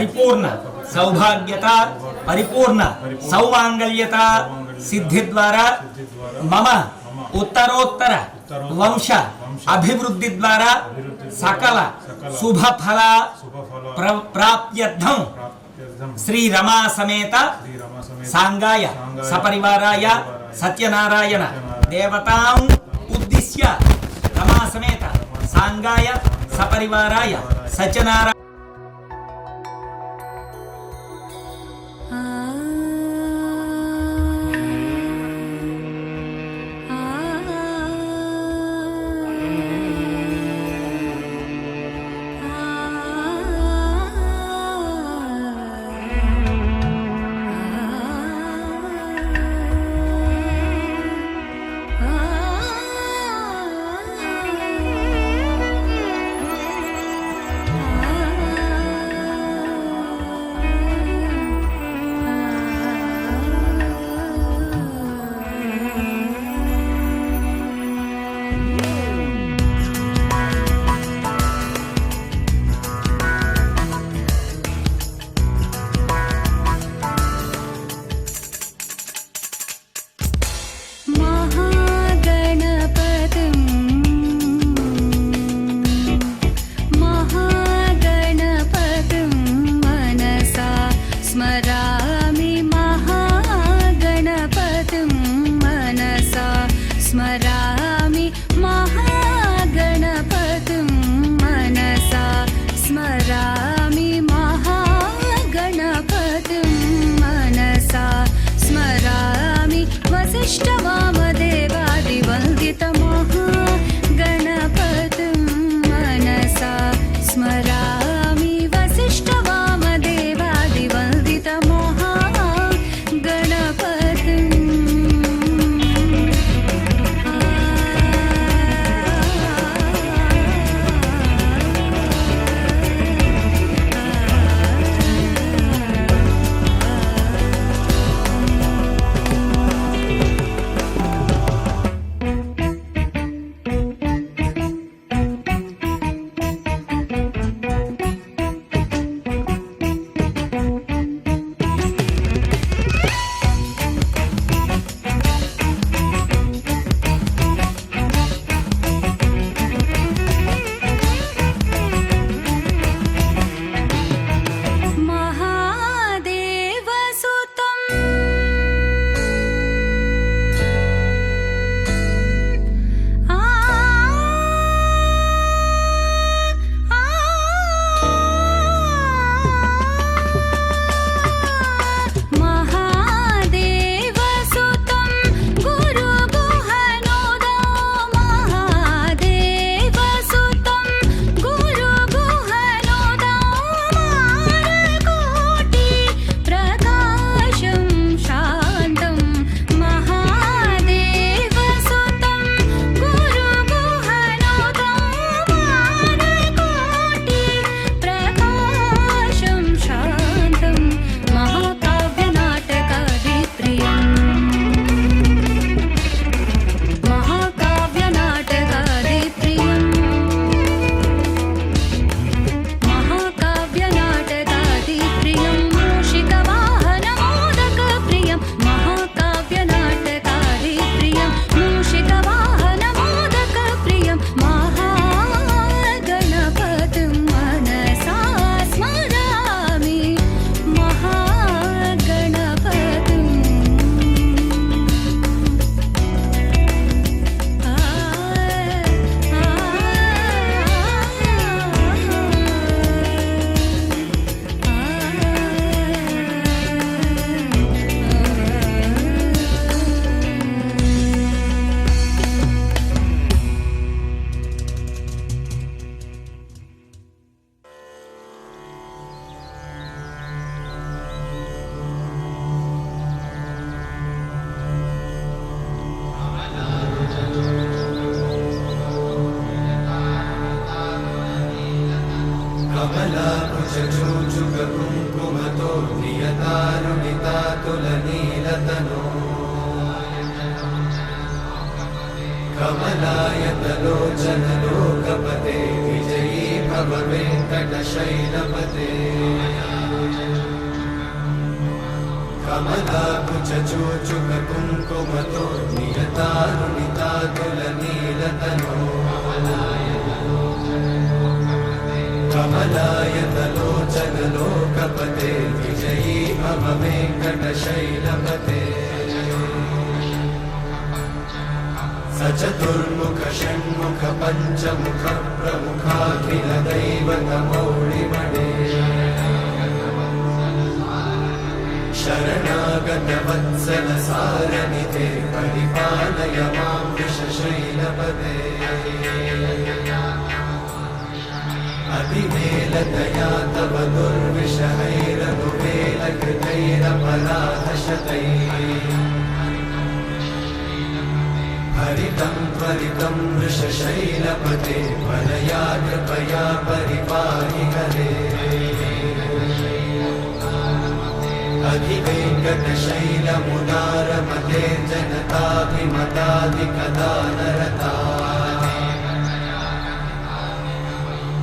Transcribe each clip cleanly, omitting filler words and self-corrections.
परिपूर्ण सौभाग्यता परिपूर्ण सौमांगल्यता सिद्धि द्वारा मम उत्तरोत्तर वंश अभिवृद्धि द्वारा सकल शुभ फल प्राप्त्यर्थं श्री रमा समेत सांगाय सपरिवाराय सत्यनारायण देवतां उद्दिश्य रमा समेत सांगाय सपरिवाराय सत्यनारायण कमलाकुचुचुकुङ्कुमतो नियतारुणितातुलनीलतनो कमलायतलोचनलोकपते विजयी भव वेङ्कटशैलपते कमलाकुचूचुक कुङ्कुमतो नियतारुणितातुलनीलतनो कमलायतलोचनलोकपते विजयी भव वेङ्कटशैलपते सचतुर्मुख षण्मुख पञ्चमुख प्रमुखाखिल दैवतमौळिमणे शरणागत वत्सल सारनिधे परिपालय मां वृषशैलपते अतिवेलतया तव दुर्विषहैरनुवेलकृतैरपराधशतैः हरितं त्वरितं वृषशैलपते वरया कृपया परिपाहि हरे अधिवेङ्कटशैलमुदारमते जनताभिमताधिकदानरता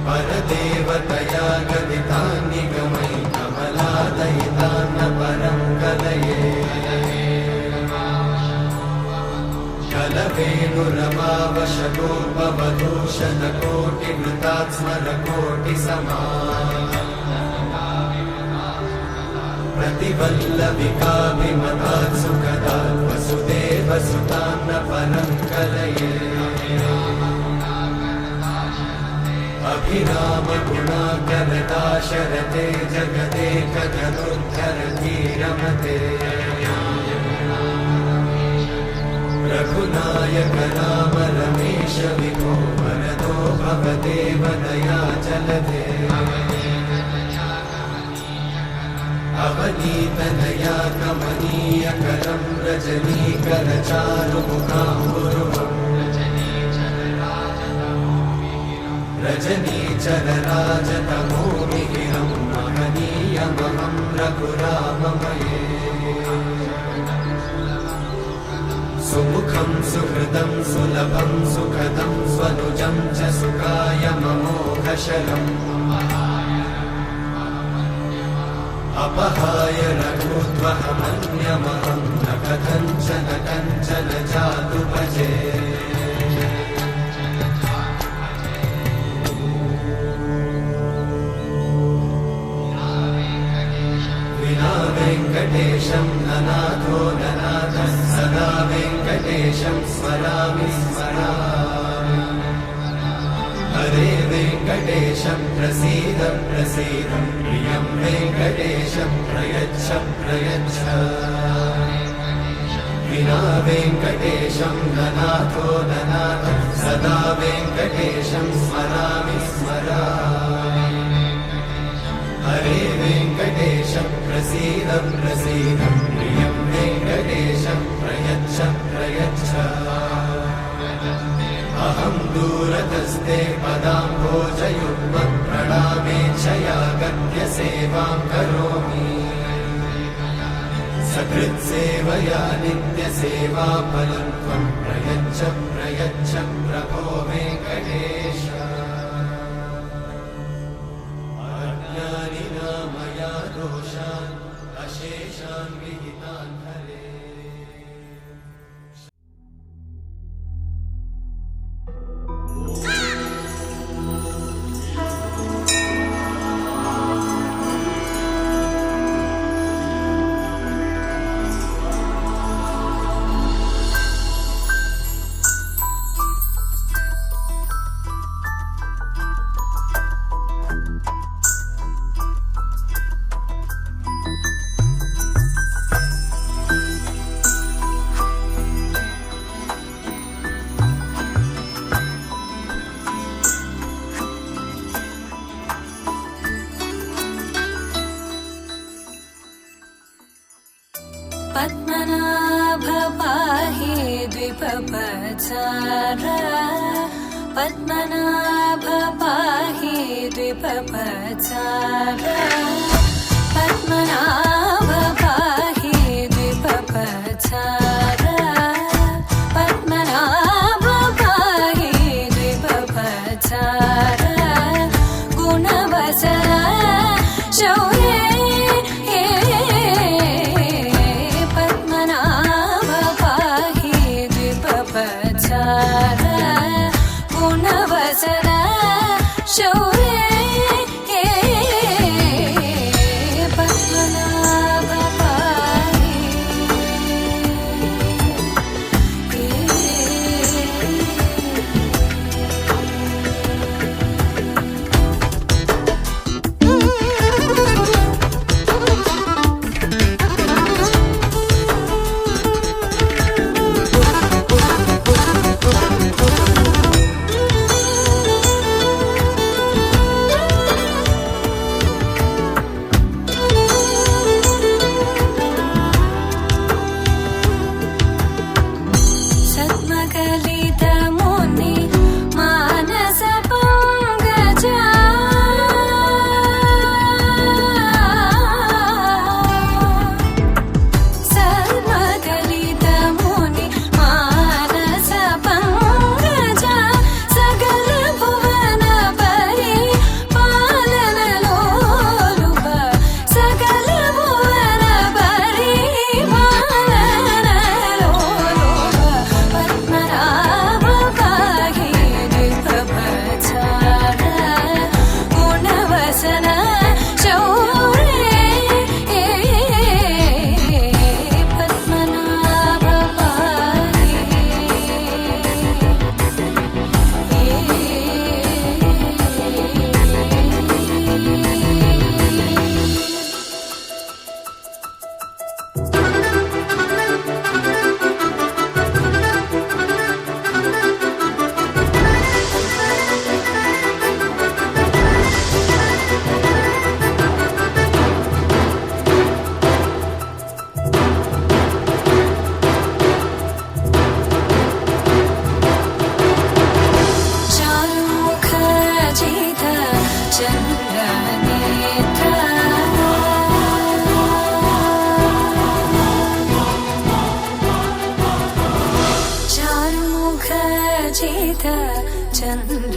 परदेवतया गदितान्निगमै कमलादयितान्न परं कलये कलवेणुरमावशतोपवधूषणकोटिवृतात् स्मरकोटिसमा प्रतिवल्लविकाभिमतात् सुखदात् वसुदेवसुतान्न परं कलये अभिरामगुणाकरदाशरथे जगदेकधनुर्धरधीरमते रघुनायक राम रमेश विभो वरदो भवदेव दयाचलधे अवनीतनया कमनीयकरं रजनीकरचारुमुखाम्बुरुहम् रजनीचरराजतमोमिहिरं महनीयमहं रघुराममये सुमुखं सुहृदं सुलभं सुखदं स्वनुजं च सुखायममोघशरम् अपहाय रघुत्वहमन्यमहं न कथञ्चन कञ्चन जातु भजे विना वेङ्कटेशं ननाथो ननाथः सदा वेङ्कटेशं स्मरामि स्मरामि हरे वेङ्कटेशं प्रसीद प्रसीद प्रियं वेङ्कटेशं प्रयच्छ प्रयच्छ विना वेङ्कटेशं ननाथो ननाथः सदा वेङ्कटेशं स्मरामि स्मरामि हरे वेङ्कटेशं प्रसीद प्रसीद प्रियं वेङ्कटेशं प्रयच्छ प्रयच्छ अहं दूरतस्ते पदाम्भोजयुग्मं प्रणामेच्छया गत्य सेवां करोमि सकृत्सेवया नित्यसेवाफलं त्वं प्रयच्छ प्रयच्छ प्रभो वेङ्कटेश अज्ञानिना मया दोषान् अशेषान् विहितान् हरे पद्मनाभ पाहि द्विपपचार पद्मनाभ पाहि द्विपपचार पद्मनाभ पाहि द्विपपचार पद्मनाभ पाहि द्विपपचार गुणवचन शौर्ये गुणवसन शौर्ये पद्मनाभ पाहि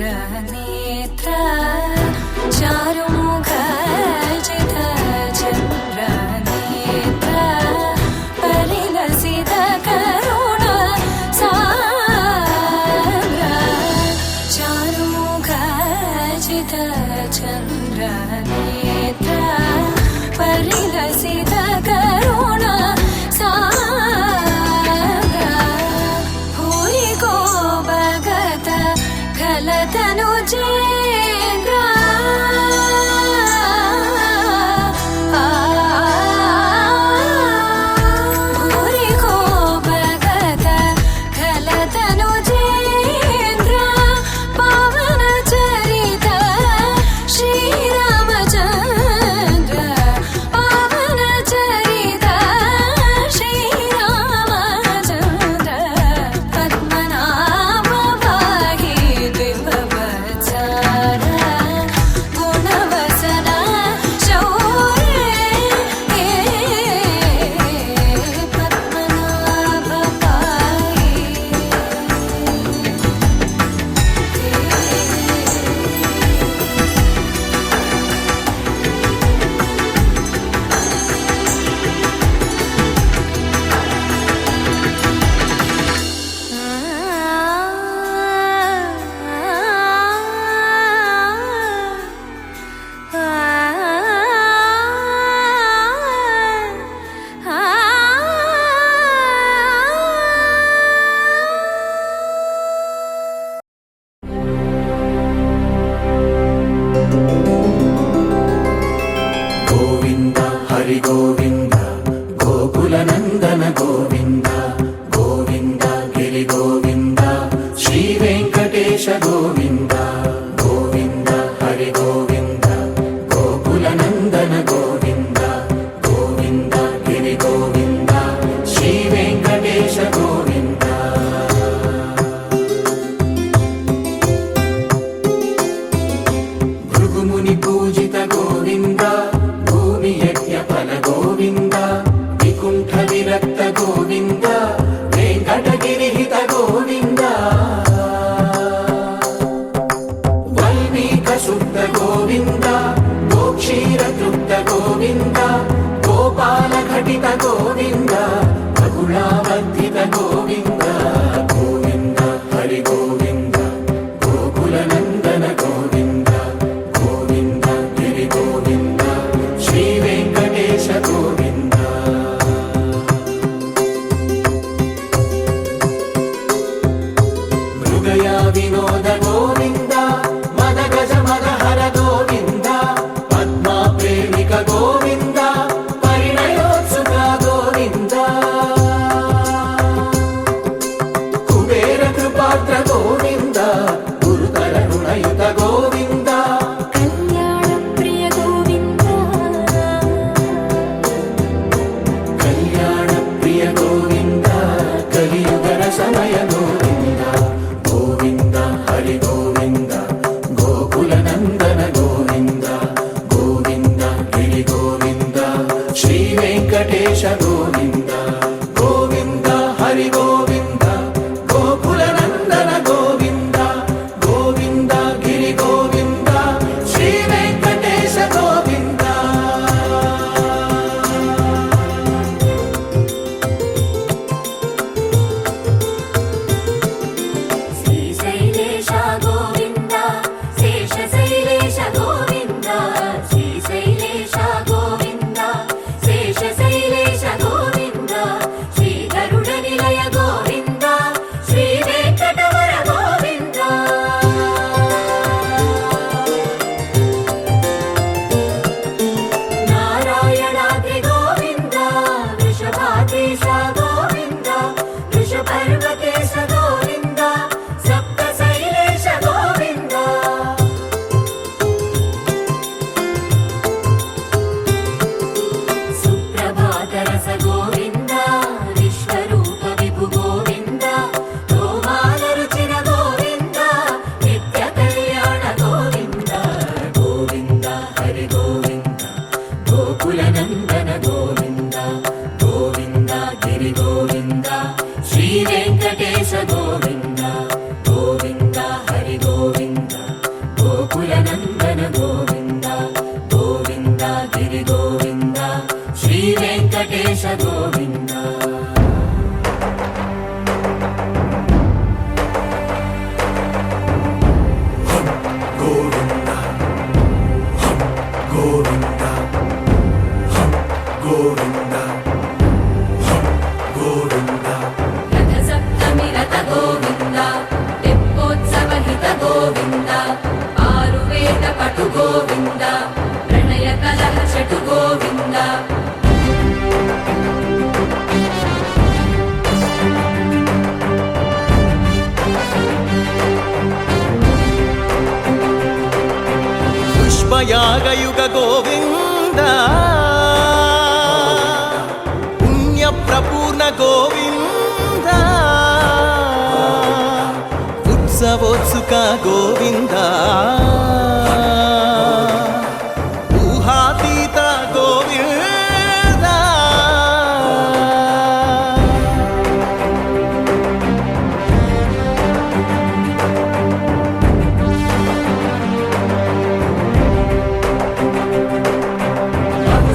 चन्द्रनेत्र चारुमुख जित चन्द्रनेत्र परिलसित करुण सागर चारुमुख जित चन्द्रनेत्र परिलसित करुण तनुजेन्द्र भूरि को भगत खल तनुजेन्द्र पावन चरित श्रीरामचन्द्र पावन चरित श्रीरामचन्द्र पद्मनाभ पाहि गुणवसन शौर्ये पद्मनाभ पाहि गोविन्द हरि गोविन्द गोकुलनन्दन गोविन्द गोविन्द गिरि गोविन्द श्रीवेङ्कटेश गोविन्द गोविन्द हरि गोविन्द गोकुलनन्दन गोविन्द गोविन्द गिरि गोविन्द श्रीवेङ्कटेश गोविन्द भृगुमुनि पूजित गोविन्द यज्ञफल गोविन्द विकुण्ठ विरक्त गोविन्द वेङ्कटगिरिहित गोविन्द वल्मीक शुद्ध गोविन्द गोक्षीरतृप्त गोविन्द गोपाल घटित गोविन्द बकुलावर्धित गोविन्द गोविन्द हरि गोविन्द గోకులనందన గోవింద గోవింద గిరి గోవింద శ్రీ వెంకటేశ గోవింద గోవింద హరి గోవింద గోకులనందన గోవింద గోవింద గిరి గోవింద శ్రీ వెంకటేశ గోవింద శ్రీశైలేశ గోవింద శేషశైలేశ గోవింద శ్రీశైలేశ గోవింద శేషశైలేశ గోవింద శ్రీ గరుడ నిలయ గోవింద శ్రీ వెంకటవర గోవింద నారాయణాద్రి గోవింద వృషభాద్రీశ గోవింద వృషపర్వతేశ గోవింద సప్తశైలేశ గోవింద సుప్రభాతరస గోవింద విశ్వరూప విభు గోవింద గోమాల రుచిన గోవింద నిత్య కళ్యాణ గోవింద గోవింద హరి గోవింద గోకులనందన గోవింద గోవింద గిరి గోవింద శ్రీ వెంకటేశ గోవింద గోవింద హరి గోవింద గోకులనందన గోవింద గోవింద గిరి గోవింద శ్రీ వెంకటేశ గోవింద గోవింద గోవింద గోవింద గోవింద రథ సప్తమి రథ గోవింద తెప్పోత్సవ హిత గోవింద ఆరువేద పటు గోవింద ప్రణయ కలహ చటు గోవింద పుష్పయాగయుగ గోవింద పుణ్యప్రపూర్ణ గోవింద ఉత్సవోత్సుక గోవింద ఊహాతీత గోవింద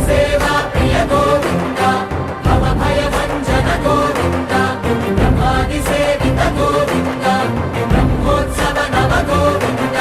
సేవా ప్రియ గోవింద భవ భయ భంజన గోవింద బ్రహ్మాది సేవిత గోవింద బ్రహ్మోత్సవ నవ గోవింద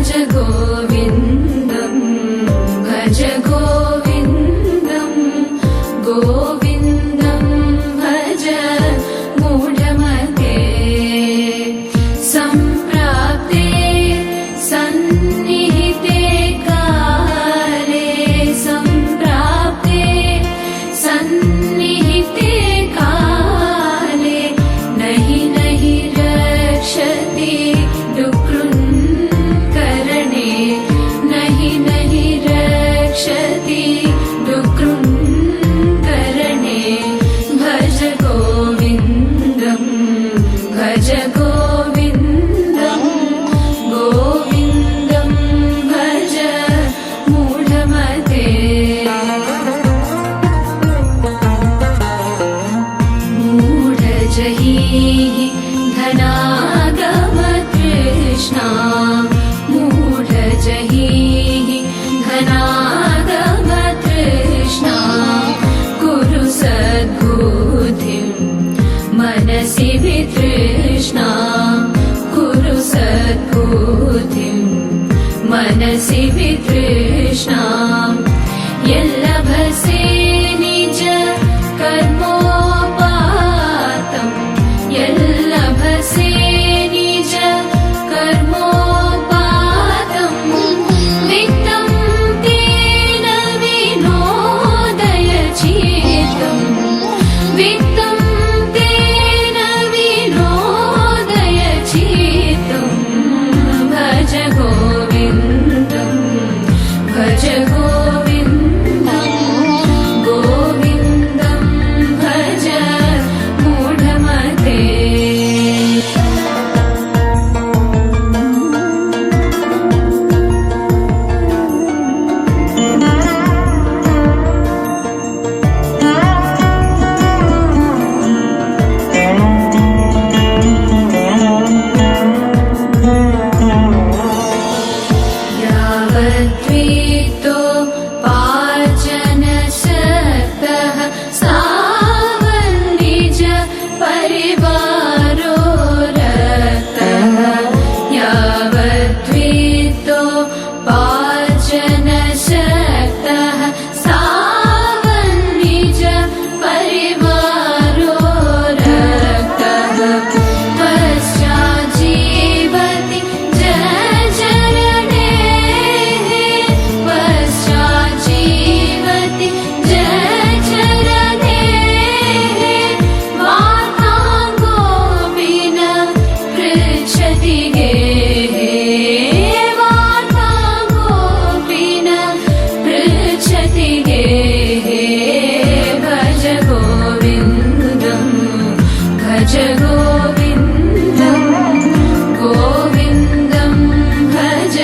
भज गोविन्दं भज गोविन्दं गोविन्दं भज मूढमते सम्प्राप्ते सन्निहिते काले सम्प्राप्ते सन्निहिते काले नहि नहि रक्षति डुक्रुन्करणे नहि नहि रक्षति डुक्रुन्करणे भज गोविन्दं भज गोविन्दं गोविन्दं भज मूढमते मूढजहीः धनागमतृष्णा मूढजहीः धनागमतृष्णा कुरु सद्बुद्धिं मनसि वितृष्णा कुरु सद्बुद्धिं मनसि वितृष्णा यल्लभसे निज कर्मोपातं यल्लभसे निज कर्मोपातं वित्तं तेन विनोदय चित्तं वित्तं तेन विनोदय चित्तं भज गोविन्दं भज गोविन्दं गोविन्दं भज मूढमते यावद्वित्तो पाचनशक्तः सावन्निज परिवारो रक्तः यावद्वित्तो पाचनशक्तः सावन्निज परिवारो रक्तः पश्चाज्जीवति जठरणेः पश्चाज्जीवति जठरणेः वार्ताङ्गोऽपि न पृच्छति गेः वार्ताङ्गोऽपि न पृच्छति गेः भज गोविन्दं भज गोविन्दं गोविन्दं भज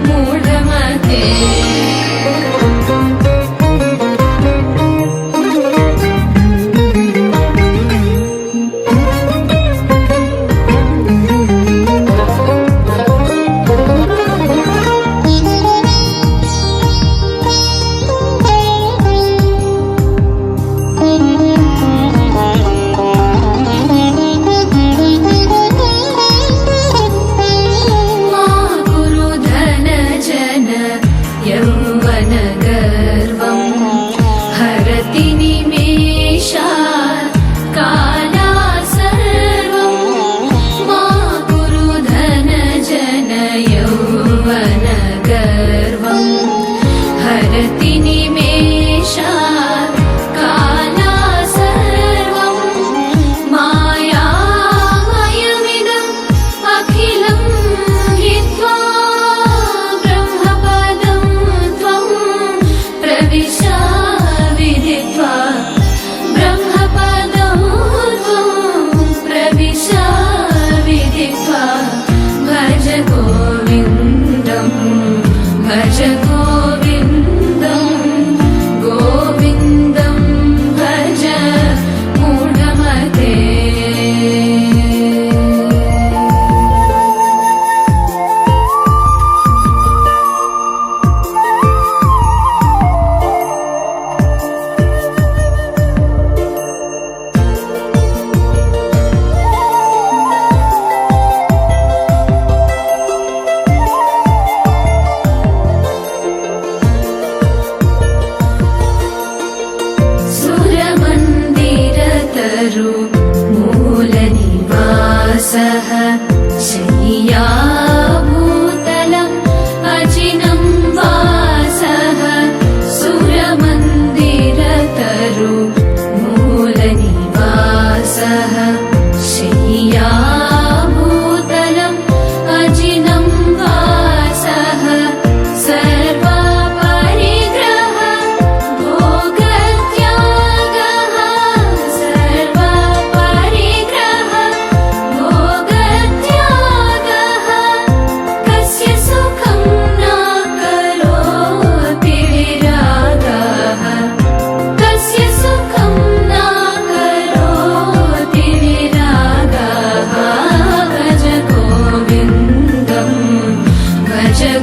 मूढमते मा कुरु धनजन यौवनगर्वं हरति निमेषात् कालात् सर्वं मा कुरु धनजन यौवनगर्वं हरति निमेषात् कालात् सर्वं मायामयमिदम् अखिलं हित्वा ब्रह्मपदं त्वं प्रविश विदित्वा ब्रह्मपदं त्वं प्रविश विदित्वा भज गोविन्दं भज गोविन्दं गोविन्दं भज मूढमते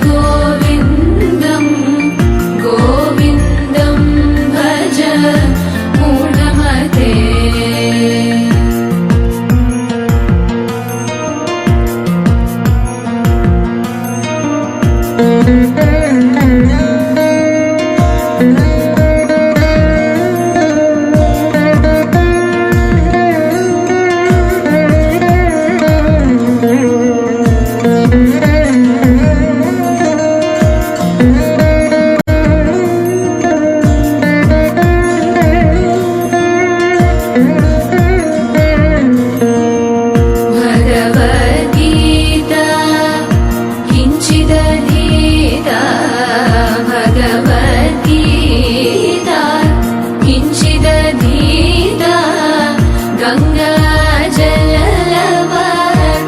गोविन्दं गोविन्दं भज मूढमते भगवद्गीता किञ्चिदधीता भगवद्गीता किञ्चिदधीता गङ्गाजललव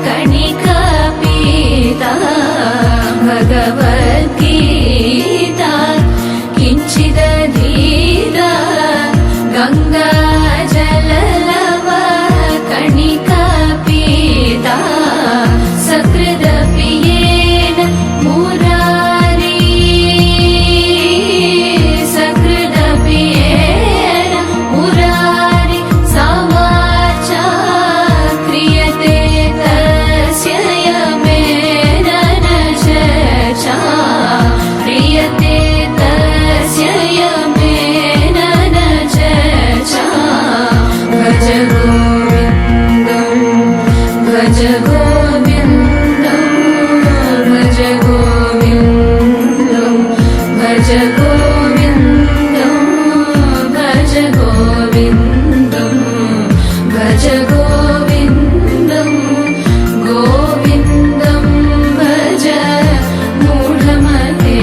कणिका पीता भगवद्गीता किञ्चिदधीता गङ्गाजललव कणिका पीता सकृदपियेन मुरारी सकृदपियेन मुरारी समाचा क्रियते तस्य यमेन न चर्चा क्रियते तस्य यमेन न चर्चा भज गोविन्दं भज गोविन्दं भज गोविन्दं भज गोविन्दं भज गोविन्दं भज गोविन्दं गोविन्दं भज मूढमते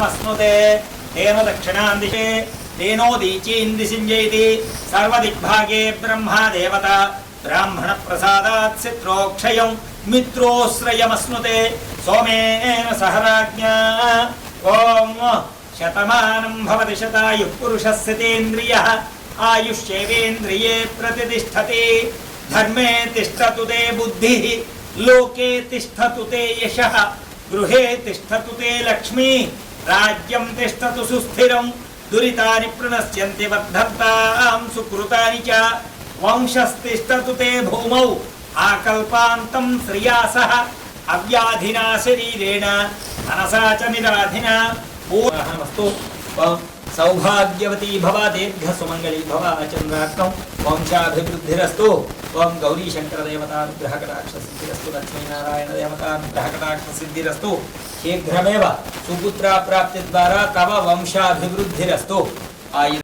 శ్రీరమస్నుతే తేన దక్షిణాం దిశే తేనోదీచీం దిశిం జయతి సర్వదిగ్భాగే బ్రహ్మా దేవత బ్రాహ్మణ ప్రసాదాత్ శత్రోక్షయం మిత్రోశ్రయమస్నుతే సోమేన సహరాజ్ఞా ఓం శతమానం భవతి శతాయుః పురుషస్యతేంద్రియః ఆయుష్యేవేంద్రియే ప్రతిష్టతి ధర్మే తిష్టతు తే బుద్ధిః లోకే తిష్టతు తే యశః గృహే తిష్టతు తే లక్ష్మీ రాజ్యం తిష్టతు సుస్థిరం దురితాని ప్రణశ్యంతి వర్ధంతాం సుకృతాని చ వంశస్తిష్టతు తే భూమౌ ఆకల్పాంతం శ్రియాసః అవ్యాధినా శరీరేణ మనసా చ నిరాధినా పూర్ణమస్తు సౌభాగ్యవతీ భవ దీర్ఘ సుమంగళీ భవ చంద్రార్కం వంశాభివృద్ధిరస్తు ఓం గౌరీ శంకర దేవతానుగ్రహ కటాక్ష సిద్ధిరస్తు లక్ష్మీనారాయణ దేవతానుగ్రహ కటాక్ష సిద్ధిరస్తు శీఘ్రమేవ సుపుత్ర ప్రాప్తి ద్వారా తవ వంశాభివృద్ధిరస్తు ఆయు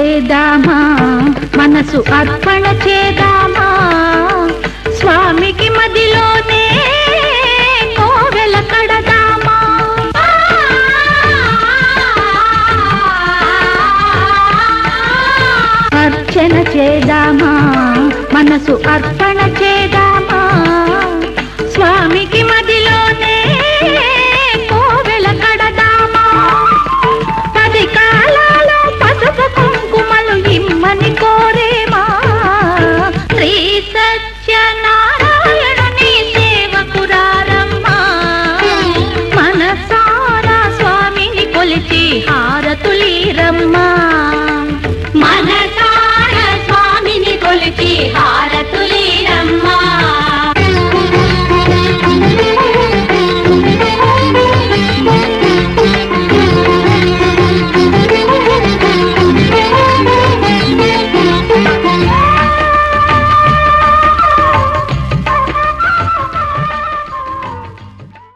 చేదామా మనసు అర్పణ చేదామా స్వామికి మదిలోనే కోవెల కడదామా అర్చన చేదామా మనసు అర్పణ